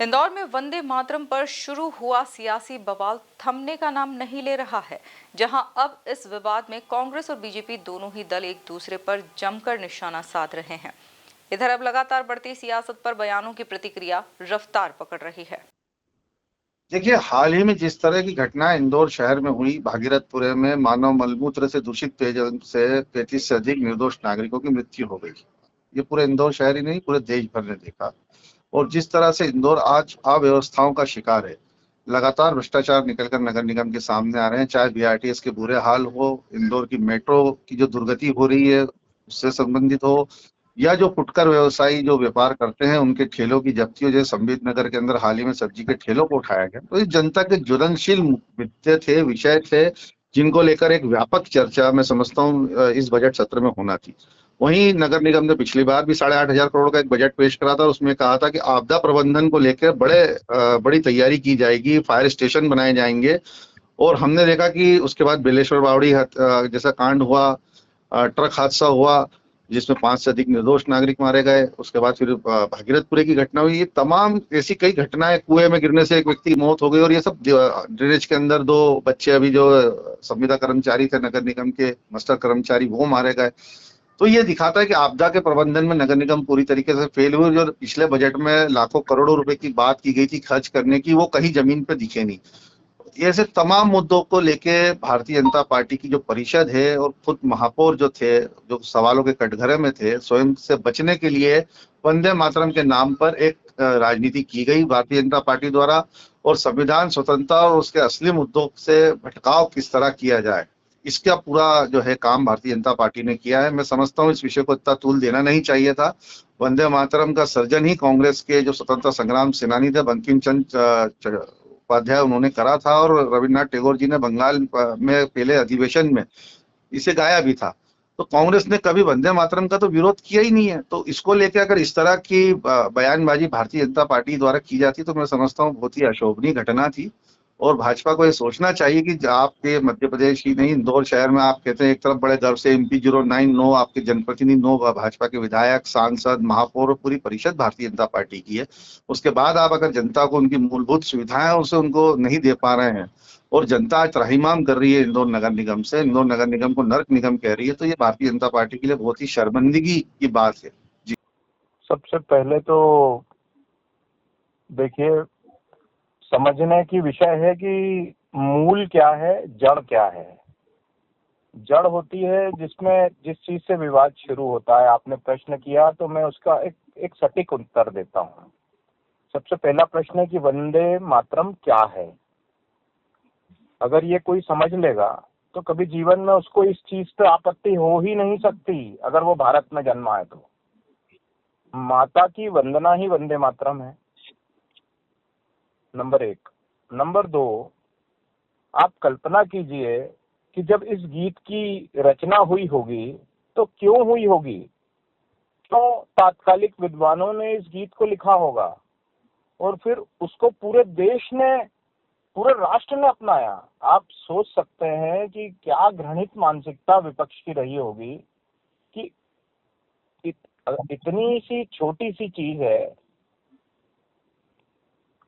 इंदौर में वंदे मातरम पर शुरू हुआ सियासी बवाल थमने का नाम नहीं ले रहा है, जहां अब इस विवाद में कांग्रेस और बीजेपी दोनों ही दल एक दूसरे पर जमकर निशाना साध रहे हैं। इधर अब लगातार बढ़ती सियासत पर बयानों की प्रतिक्रिया रफ्तार पकड़ रही है। देखिए, हाल ही में जिस तरह की घटना इंदौर शहर में हुई, भागीरथपुरे में मानव मलमूत्र से दूषित पेयजल से 35 से अधिक निर्दोष नागरिकों की मृत्यु हो गई। ये पूरे इंदौर शहर ही नहीं, पूरे देश भर ने देखा। और जिस तरह से इंदौर आज अव्यवस्थाओं का शिकार है, लगातार भ्रष्टाचार निकलकर नगर निगम के सामने आ रहे हैं, चाहे बीआरटीएस के बुरे हाल हो, इंदौर की मेट्रो की जो दुर्गति हो रही है उससे संबंधित हो, या जो फुटकर व्यवसायी जो व्यापार करते हैं उनके ठेलों की जब्ती हो, जैसे संबित नगर के अंदर हाल ही में सब्जी के ठेलों को उठाया गया। तो ये जनता के ज्वलनशील मुद्दे थे, विषय थे, जिनको लेकर एक व्यापक चर्चा मैं समझता हूँ इस बजट सत्र में होना थी। वहीं नगर निगम ने पिछली बार भी 8,500 करोड़ का एक बजट पेश करा था, उसमें कहा था कि आपदा प्रबंधन को लेकर बड़ी तैयारी की जाएगी, फायर स्टेशन बनाए जाएंगे। और हमने देखा कि उसके बाद बेलेश्वर बावड़ी जैसा कांड हुआ, ट्रक हादसा हुआ जिसमें 5 से अधिक निर्दोष नागरिक मारे गए। उसके बाद फिर भागीरथपुरे की घटना हुई। ये तमाम ऐसी कई घटनाएं, कुएं में गिरने से एक व्यक्ति की मौत हो गई, और ये सब ड्रेनेज के अंदर 2 बच्चे अभी जो संविदा कर्मचारी थे नगर निगम के, मस्टर कर्मचारी, वो मारे गए। तो ये दिखाता है कि आपदा के प्रबंधन में नगर निगम पूरी तरीके से फेल हुए। जो पिछले बजट में लाखों करोड़ों रुपए की बात की गई थी खर्च करने की, वो कहीं जमीन पे दिखे नहीं। ऐसे तमाम मुद्दों को लेके भारतीय जनता पार्टी की जो परिषद है और खुद महापौर जो थे, जो सवालों के कटघरे में थे, स्वयं से बचने के लिए वंदे मातरम के नाम पर एक राजनीति की गई भारतीय जनता पार्टी द्वारा। और संविधान स्वतंत्रता और उसके असली मुद्दों से भटकाव किस तरह किया जाए, इसका पूरा जो है काम भारतीय जनता पार्टी ने किया है। मैं समझता हूँ इस विषय को इतना तूल देना नहीं चाहिए था। वंदे मातरम का सर्जन ही कांग्रेस के जो स्वतंत्रता संग्राम सेनानी थे बंकिम चंद्र उपाध्याय, उन्होंने करा था। और रविन्द्रनाथ टैगोर जी ने बंगाल में पहले अधिवेशन में इसे गाया भी था। तो कांग्रेस ने कभी वंदे मातरम का तो विरोध किया ही नहीं है। तो इसको लेकर अगर इस तरह की बयानबाजी भारतीय जनता पार्टी द्वारा की जाती तो मैं समझता हूँ बहुत ही अशोभनीय घटना थी। और भाजपा को ये सोचना चाहिए कि आपके मध्य प्रदेश ही नहीं, इंदौर शहर में आप कहते हैं एक तरफ बड़े गर्व से MP09 9 आपके जनप्रतिनिधि, 9 भाजपा के विधायक, सांसद, महापौर, पूरी परिषद भारतीय जनता पार्टी की है। उसके बाद आप अगर जनता को उनकी मूलभूत सुविधाएं उसे उनको नहीं दे पा रहे हैं, और जनता आज त्राहिमाम कर रही है इंदौर नगर निगम से, इंदौर नगर निगम को नर्क निगम कह रही है, तो ये भारतीय जनता पार्टी के लिए बहुत ही शर्मिंदगी की बात है। जी। सबसे पहले तो देखिए, समझने की विषय है कि मूल क्या है, जड़ क्या है। जड़ होती है जिसमें जिस चीज से विवाद शुरू होता है। आपने प्रश्न किया तो मैं उसका एक सटीक उत्तर देता हूँ। सबसे पहला प्रश्न है कि वंदे मातरम क्या है। अगर ये कोई समझ लेगा तो कभी जीवन में उसको इस चीज पे आपत्ति हो ही नहीं सकती, अगर वो भारत में जन्मा है तो। माता की वंदना ही वंदे मातरम है, नंबर 1। नंबर 2, आप कल्पना कीजिए कि जब इस गीत की रचना हुई होगी तो क्यों हुई होगी, क्यों तात्कालिक विद्वानों ने इस गीत को लिखा होगा और फिर उसको पूरे देश ने, पूरे राष्ट्र ने अपनाया। आप सोच सकते हैं कि क्या घृणित मानसिकता विपक्ष की रही होगी कि इतनी सी छोटी सी चीज है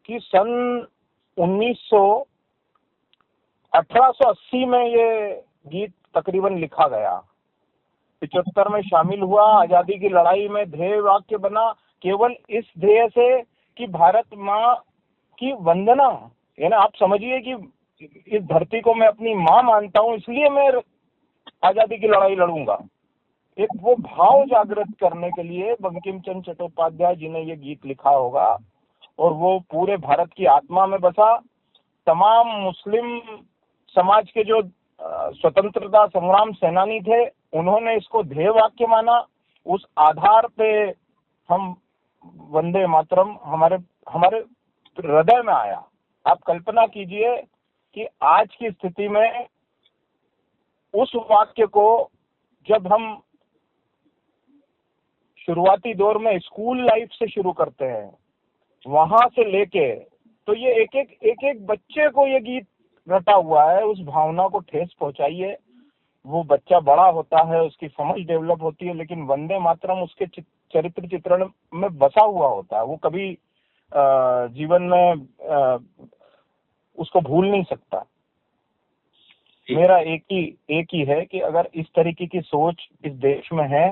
कि सन 1880 में ये गीत तकरीबन लिखा गया, 75 में शामिल हुआ, आजादी की लड़ाई में ध्येय वाक्य बना केवल इस ध्येय से कि भारत माँ की वंदना। यानी आप समझिए कि इस धरती को मैं अपनी माँ मानता हूँ, इसलिए मैं आजादी की लड़ाई लड़ूंगा। एक वो भाव जागृत करने के लिए बंकिम चंद्र चट्टोपाध्याय जी ने ये गीत लिखा होगा, और वो पूरे भारत की आत्मा में बसा। तमाम मुस्लिम समाज के जो स्वतंत्रता संग्राम सेनानी थे, उन्होंने इसको ध्येय वाक्य माना। उस आधार पे हम वंदे मातरम हमारे हमारे हृदय में आया। आप कल्पना कीजिए कि आज की स्थिति में उस वाक्य को जब हम शुरुआती दौर में स्कूल लाइफ से शुरू करते हैं, वहां से लेके तो ये एक एक बच्चे को ये गीत रटा हुआ है। उस भावना को ठेस पहुंचाइए, वो बच्चा बड़ा होता है, उसकी समझ डेवलप होती है, लेकिन वंदे मातरम उसके चरित्र चित्रण में बसा हुआ होता है। वो कभी जीवन में उसको भूल नहीं सकता। मेरा एक ही है कि अगर इस तरीके की सोच इस देश में है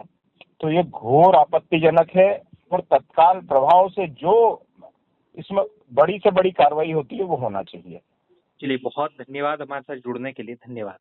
तो ये घोर आपत्तिजनक है और तत्काल प्रभाव से जो इसमें बड़ी से बड़ी कार्रवाई होती है वो होना चाहिए। चलिए, बहुत धन्यवाद हमारे साथ जुड़ने के लिए। धन्यवाद।